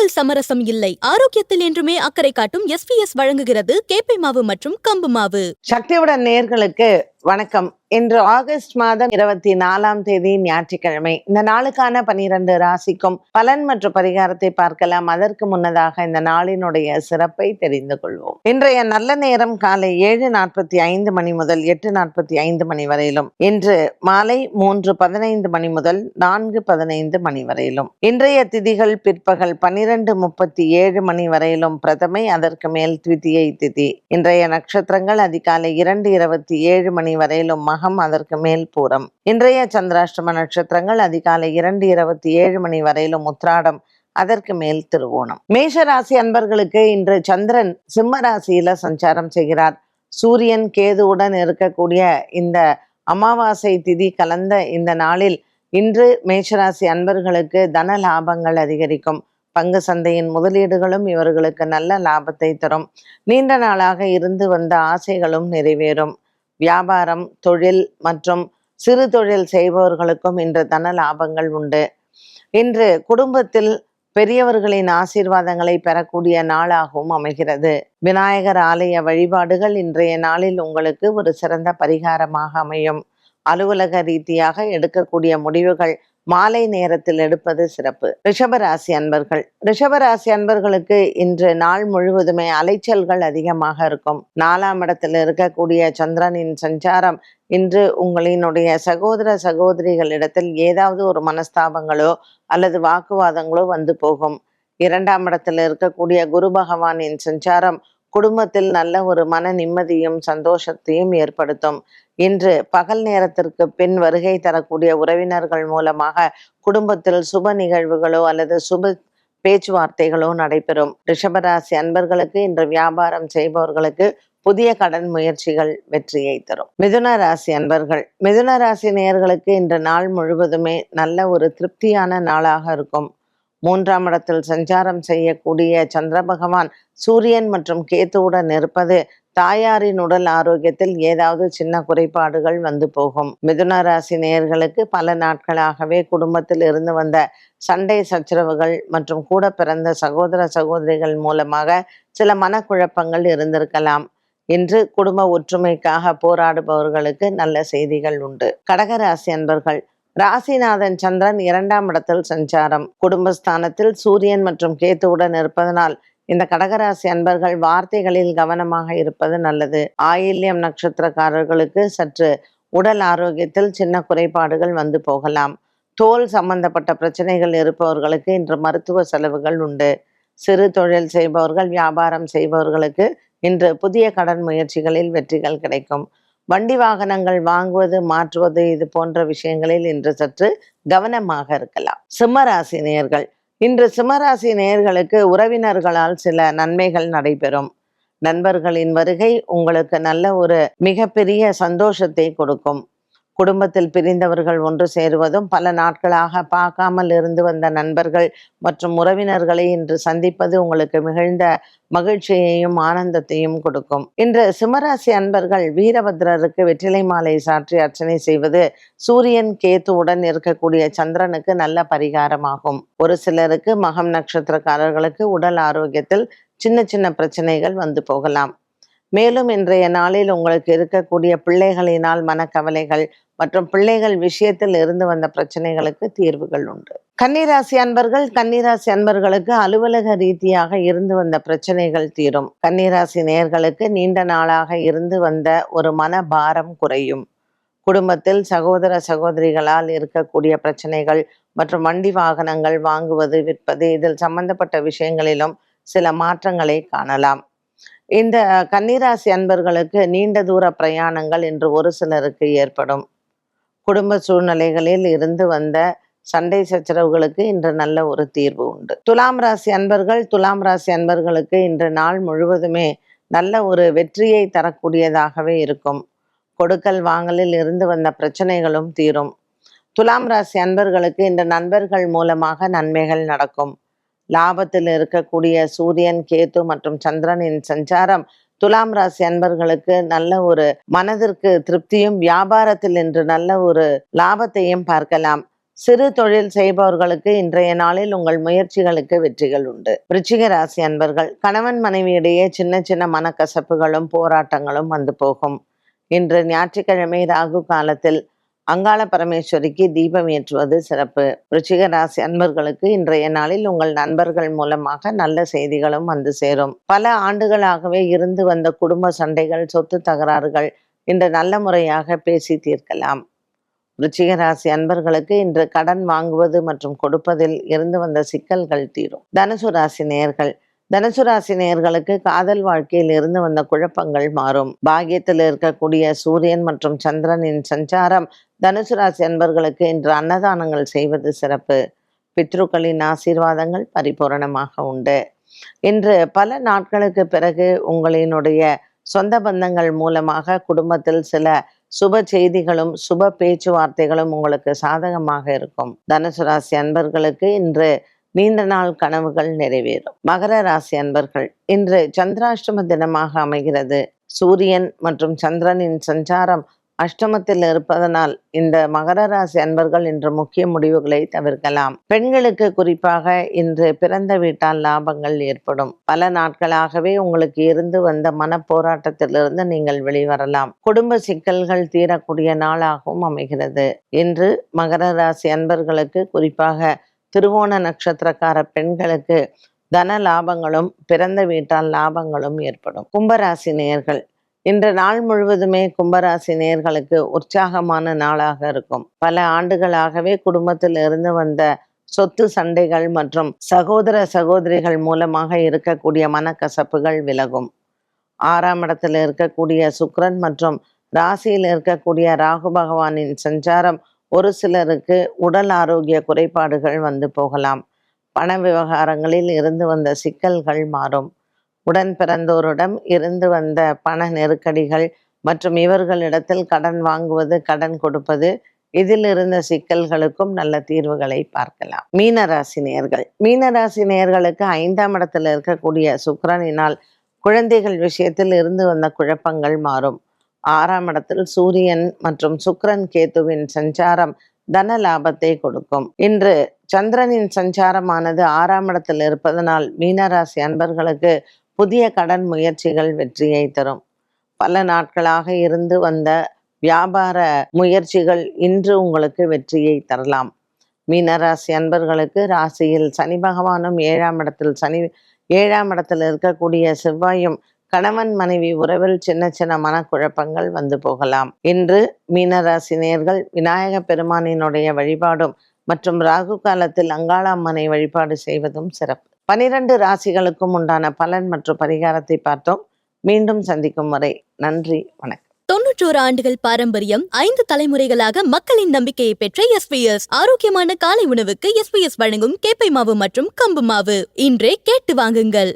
உணவில் சமரசம் இல்லை. ஆரோக்கியத்தில் என்றுமே அக்கறை காட்டும் SPS வழங்குகிறது கேப்பை மாவு மற்றும் கம்பு மாவு. சக்தியுடன் நேயர்களுக்கு வணக்கம். இன்று ஆகஸ்ட் மாதம் 24ஆம் தேதி ஞாயிற்றுக்கிழமை. இந்த நாளுக்கான 12 ராசிக்கும் பலன் மற்றும் பரிகாரத்தை பார்க்கலாம். அதற்கு முன்னதாக இந்த நாளினுடைய சிறப்பை தெரிந்து கொள்வோம். இன்றைய நல்ல நேரம் காலை 7:45 மணி முதல் 8:45 மணி வரையிலும், இன்று மாலை 3:15 மணி முதல் 4:15 மணி வரையிலும். இன்றைய திதிகள் பிற்பகல் 12:37 மணி வரையிலும் பிரதமை, அதற்கு மேல் த்விதியை திதி. இன்றைய நட்சத்திரங்கள் அதிகாலை 2:27 மணி வரையிலும் மகம், அதற்கு மேல் பூரம். இன்றைய சந்திராஷ்டம நட்சத்திரங்கள் அதிகாலை 2:27 மணி வரையிலும் உத்திராடம், அதற்கு மேல் திருவோணம். மேஷ ராசி அன்பர்களுக்கு இன்று சந்திரன் சிம்ம ராசியில சஞ்சாரம் செய்கிறார். சூரியன் கேதுவுடன் இருக்கக்கூடிய இந்த அமாவாசை திதி கலந்த இந்த நாளில் இன்று மேஷராசி அன்பர்களுக்கு தன லாபங்கள் அதிகரிக்கும். பங்கு சந்தையின் முதலீடுகளும் இவர்களுக்கு நல்ல லாபத்தை தரும். நீண்ட நாளாக இருந்து வந்த ஆசைகளும் நிறைவேறும். வியாபாரம், தொழில் மற்றும் சிறு தொழில் செய்பவர்களுக்கும் இன்று தன லாபங்கள் உண்டு. இன்று குடும்பத்தில் பெரியவர்களின் ஆசீர்வாதங்களை பெறக்கூடிய நாளாகவும் அமைகிறது. விநாயகர் ஆலய வழிபாடுகள் இன்றைய நாளில் உங்களுக்கு ஒரு சிறந்த பரிகாரமாக அமையும். அலுவலக ரீதியாக எடுக்கக்கூடிய முடிவுகள் மாலை நேரத்தில் எடுப்பது சிறப்பு. ரிஷபராசி அன்பர்கள், ரிஷபராசி அன்பர்களுக்கு இன்று நாள் முழுவதுமே அலைச்சல்கள் அதிகமாக இருக்கும். 4ஆம் இடத்தில் இருக்கக்கூடிய சந்திரனின் சஞ்சாரம் இன்று உங்களினுடைய சகோதர சகோதரிகளிடத்தில் ஏதாவது ஒரு மனஸ்தாபங்களோ அல்லது வாக்குவாதங்களோ வந்து போகும். 2ஆம் இடத்தில் இருக்கக்கூடிய குரு பகவானின் சஞ்சாரம் குடும்பத்தில் நல்ல ஒரு மன நிம்மதியும் சந்தோஷத்தையும் ஏற்படுத்தும். இன்று பகல் நேரத்திற்கு பின் வருகை தரக்கூடிய உறவினர்கள் மூலமாக குடும்பத்தில் சுப நிகழ்வுகளோ அல்லது சுப பேச்சுவார்த்தைகளோ நடைபெறும். ரிஷபராசி அன்பர்களுக்கு இன்று வியாபாரம் செய்பவர்களுக்கு புதிய கடன் முயற்சிகள் வெற்றியை தரும். மிதுன ராசி அன்பர்கள், மிதுன ராசி நேயர்களுக்கு இன்று நாள் முழுவதுமே நல்ல ஒரு திருப்தியான நாளாக இருக்கும். 3ஆம் இடத்தில் சஞ்சாரம் செய்யக்கூடிய சந்திர பகவான் சூரியன் மற்றும் கேத்துவுடன் இருப்பது தாயாரின் உடல் ஆரோக்கியத்தில் ஏதாவது சின்ன குறைபாடுகள் வந்து போகும். மிதுன ராசி நேயர்களுக்கு பல நாட்களாகவே குடும்பத்தில் இருந்து வந்த சண்டை சச்சரவுகள் மற்றும் கூட பிறந்த சகோதர சகோதரிகள் மூலமாக சில மனக்குழப்பங்கள் இருந்திருக்கலாம். இன்று குடும்ப ஒற்றுமைக்காக போராடுபவர்களுக்கு நல்ல செய்திகள் உண்டு. கடகராசி அன்பர்கள், ராசிநாதன் சந்திரன் 2ஆம் இடத்தில் சஞ்சாரம். குடும்பஸ்தானத்தில் சூரியன் மற்றும் கேத்துவுடன் இருப்பதனால் இந்த கடகராசி அன்பர்கள் வார்த்தைகளில் கவனமாக இருப்பது நல்லது. ஆயில்யம் நட்சத்திரக்காரர்களுக்கு சற்று உடல் ஆரோக்கியத்தில் சின்ன குறைபாடுகள் வந்து போகலாம். தோல் சம்பந்தப்பட்ட பிரச்சனைகள் இருப்பவர்களுக்கு இன்று மருத்துவ செலவுகள் உண்டு. சிறு தொழில் செய்பவர்கள், வியாபாரம் செய்பவர்களுக்கு இன்று புதிய கடன் முயற்சிகளில் வெற்றிகள் கிடைக்கும். வண்டி வாகனங்கள் வாங்குவது, மாற்றுவது, இது போன்ற விஷயங்களில் இன்று சற்று கவனமாக இருக்கலாம். சிம்மராசி நேயர்கள், இன்று சிம்மராசி நேயர்களுக்கு உறவினர்களால் சில நன்மைகள் நடைபெறும். நண்பர்களின் வருகை உங்களுக்கு நல்ல ஒரு மிகப்பெரிய சந்தோஷத்தை கொடுக்கும். குடும்பத்தில் பிரிந்தவர்கள் ஒன்று சேருவதும், பல நாட்களாக பார்க்காமல் இருந்து வந்த நண்பர்கள் மற்றும் உறவினர்களை இன்று சந்திப்பது உங்களுக்கு மிகுந்த மகிழ்ச்சியையும் ஆனந்தத்தையும் கொடுக்கும். இன்று சிம்மராசி அன்பர்கள் வீரபத்ரருக்கு வெற்றிலை மாலை சாற்றி அர்ச்சனை செய்வது சூரியன் கேத்துவுடன் இருக்கக்கூடிய சந்திரனுக்கு நல்ல பரிகாரமாகும். ஒரு சிலருக்கு மகம் நட்சத்திரக்காரர்களுக்கு உடல் ஆரோக்கியத்தில் சின்ன சின்ன பிரச்சனைகள் வந்து போகலாம். மேலும் இன்றைய நாளில் உங்களுக்கு இருக்கக்கூடிய பிள்ளைகளினால் மனக்கவலைகள் மற்றும் பிள்ளைகள் விஷயத்தில் இருந்து வந்த பிரச்சனைகளுக்கு தீர்வுகள் உண்டு. கன்னிராசி அன்பர்கள், கன்னிராசி அன்பர்களுக்கு அலுவலக ரீதியாக இருந்து வந்த பிரச்சனைகள் தீரும். கன்னிராசி நேயர்களுக்கு நீண்ட நாளாக இருந்து வந்த ஒரு மன பாரம் குறையும். குடும்பத்தில் சகோதர சகோதரிகளால் இருக்கக்கூடிய பிரச்சனைகள் மற்றும் வண்டி வாகனங்கள் வாங்குவது, விற்பது, இதில் சம்பந்தப்பட்ட விஷயங்களிலும் சில மாற்றங்களை காணலாம். இந்த கன்னிராசி அன்பர்களுக்கு நீண்ட தூர பிரயாணங்கள் இன்று ஒரு சிலருக்கு ஏற்படும். குடும்ப சூழ்நிலைகளில் இருந்து வந்த சண்டை சச்சரவுகளுக்கு இன்று நல்ல ஒரு தீர்வு உண்டு. துலாம் ராசி அன்பர்கள், துலாம் ராசி அன்பர்களுக்கு இன்று நாள் முழுவதுமே நல்ல ஒரு வெற்றியை தரக்கூடியதாகவே இருக்கும். கொடுக்கல் வாங்கலில் இருந்து வந்த பிரச்சனைகளும் தீரும். துலாம் ராசி அன்பர்களுக்கு இன்று நண்பர்கள் மூலமாக நன்மைகள் நடக்கும். லாபத்தில் இருக்கக்கூடிய சூரியன், கேத்து மற்றும் சந்திரனின் சஞ்சாரம் துலாம் ராசி அன்பர்களுக்கு நல்ல ஒரு மனதிற்கு திருப்தியும், வியாபாரத்தில் இன்று நல்ல ஒரு லாபத்தையும் பார்க்கலாம். சிறு தொழில் செய்பவர்களுக்கு இன்றைய நாளில் உங்கள் முயற்சிகளுக்கு வெற்றிகள் உண்டு. விருச்சிக ராசி அன்பர்கள், கணவன் மனைவியிடையே சின்ன சின்ன மனக்கசப்புகளும் போராட்டங்களும் வந்து போகும். இன்று ஞாயிற்றுக்கிழமை ராகு காலத்தில் அங்காள பரமேஸ்வரிக்கு தீபம் ஏற்றுவது சிறப்பு. விருச்சிக ராசி அன்பர்களுக்கு இன்றைய நாளில் உங்கள் நண்பர்கள் மூலமாக நல்ல செய்திகளும் வந்து சேரும். பல ஆண்டுகளாகவே இருந்து வந்த குடும்ப சண்டைகள், சொத்து தகராறுகள் இன்று நல்ல முறையாக பேசி தீர்க்கலாம். விருச்சிக ராசி அன்பர்களுக்கு இன்று கடன் வாங்குவது மற்றும் கொடுப்பதில் இருந்து வந்த சிக்கல்கள் தீரும். தனுசு ராசி நேயர்கள், தனுசு ராசி நேயர்களுக்கு காதல் வாழ்க்கையில் இருந்து வந்த குழப்பங்கள் மாறும். பாக்கியத்தில் இருக்கக்கூடிய சூரியன் மற்றும் சந்திரனின் சஞ்சாரம் தனுசு ராசி அன்பர்களுக்கு இன்று அன்னதானங்கள் செய்வது சிறப்பு. பித்ருக்களின் ஆசீர்வாதங்கள் பரிபூரணமாக உண்டு. இன்று பல நாட்களுக்கு பிறகு உங்களினுடைய சொந்த பந்தங்கள் மூலமாக குடும்பத்தில் சில சுப செய்திகளும் சுப பேச்சுவார்த்தைகளும் உங்களுக்கு சாதகமாக இருக்கும். தனுசு ராசி அன்பர்களுக்கு இன்று நீண்ட நாள் கனவுகள் நிறைவேறும். மகர ராசி அன்பர்கள், இன்று சந்திராஷ்டம தினமாக அமைகிறது. சூரியன் மற்றும் சந்திரனின் சஞ்சாரம் அஷ்டமத்தில் இருப்பதனால் இந்த மகர ராசி அன்பர்கள் இன்று முக்கிய முடிவுகளை தவிர்க்கலாம். பெண்களுக்கு குறிப்பாக இன்று பிறந்த வீட்டால் லாபங்கள் ஏற்படும். பல நாட்களாகவே உங்களுக்கு இருந்து வந்த மன போராட்டத்திலிருந்து நீங்கள் வெளிவரலாம். குடும்ப சிக்கல்கள் தீரக்கூடிய நாளாகவும் அமைகிறது. இன்று மகர ராசி அன்பர்களுக்கு குறிப்பாக திருவோண நட்சத்திரக்கார பெண்களுக்கு தன லாபங்களும் பிறந்த வீட்டால் லாபங்களும் ஏற்படும். கும்பராசி நேயர்கள், இன்று நாள் முழுவதுமே கும்பராசி நேயர்களுக்கு உற்சாகமான நாளாக இருக்கும். பல ஆண்டுகளாகவே குடும்பத்தில் இருந்து வந்த சொத்து சண்டைகள் மற்றும் சகோதர சகோதரிகள் மூலமாக இருக்கக்கூடிய மனக்கசப்புகள் விலகும். 6ஆம் இடத்தில் இருக்கக்கூடிய சுக்கிரன் மற்றும் ராசியில் இருக்கக்கூடிய ராகு பகவானின் சஞ்சாரம் ஒரு சிலருக்கு உடல் ஆரோக்கிய குறைபாடுகள் வந்து போகலாம். பண விவகாரங்களில் இருந்து வந்த சிக்கல்கள் மாறும். உடன் பிறந்தோரிடம் இருந்து வந்த பண நெருக்கடிகள் மற்றும் இவர்களிடத்தில் கடன் வாங்குவது, கடன் கொடுப்பது, இதில் இருந்த சிக்கல்களுக்கும் நல்ல தீர்வுகளை பார்க்கலாம். மீனராசி நேயர்கள், மீனராசி நேயர்களுக்கு 5ஆம் இடத்தில் இருக்கக்கூடிய சுக்கிரனினால் குழந்தைகள் விஷயத்தில் இருந்து வந்த குழப்பங்கள் மாறும். 6ஆம் இடத்தில் சூரியன் மற்றும் சுக்கிரன் கேத்துவின் சஞ்சாரம் தன லாபத்தை கொடுக்கும். இன்று சந்திரனின் சஞ்சாரமானது 6ஆம் இடத்தில் இருப்பதனால் மீனராசி அன்பர்களுக்கு புதிய கடன் முயற்சிகள் வெற்றியை தரும். பல நாட்களாக இருந்து வந்த வியாபார முயற்சிகள் இன்று உங்களுக்கு வெற்றியை தரலாம். மீனராசி அன்பர்களுக்கு ராசியில் சனி பகவானும் 7ஆம் இடத்தில் இருக்கக்கூடிய செவ்வாயும் கணவன் மனைவி உறவில் சின்ன சின்ன மனக்குழப்பங்கள் வந்து போகலாம். இன்று மீனராசி நேயர்கள் விநாயக பெருமானினுடைய வழிபாடும் மற்றும் ராகு காலத்தில் அங்காளம்மனை வழிபாடு செய்வதும் சிறப்பு. 12 ராசிகளுக்கும் உண்டான பலன் மற்றும் பரிகாரத்தை பார்த்தோம். மீண்டும் சந்திக்கும் வரை நன்றி, வணக்கம். 91 ஆண்டுகள் பாரம்பரியம், 5 தலைமுறைகளாக மக்களின் நம்பிக்கையை பெற்ற எஸ்பிஎஸ். ஆரோக்கியமான காலை உணவுக்கு எஸ்பிஎஸ் வழங்கும் கேப்பை மாவு மற்றும் கம்பு மாவு. இன்றே கேட்டு வாங்குங்கள்.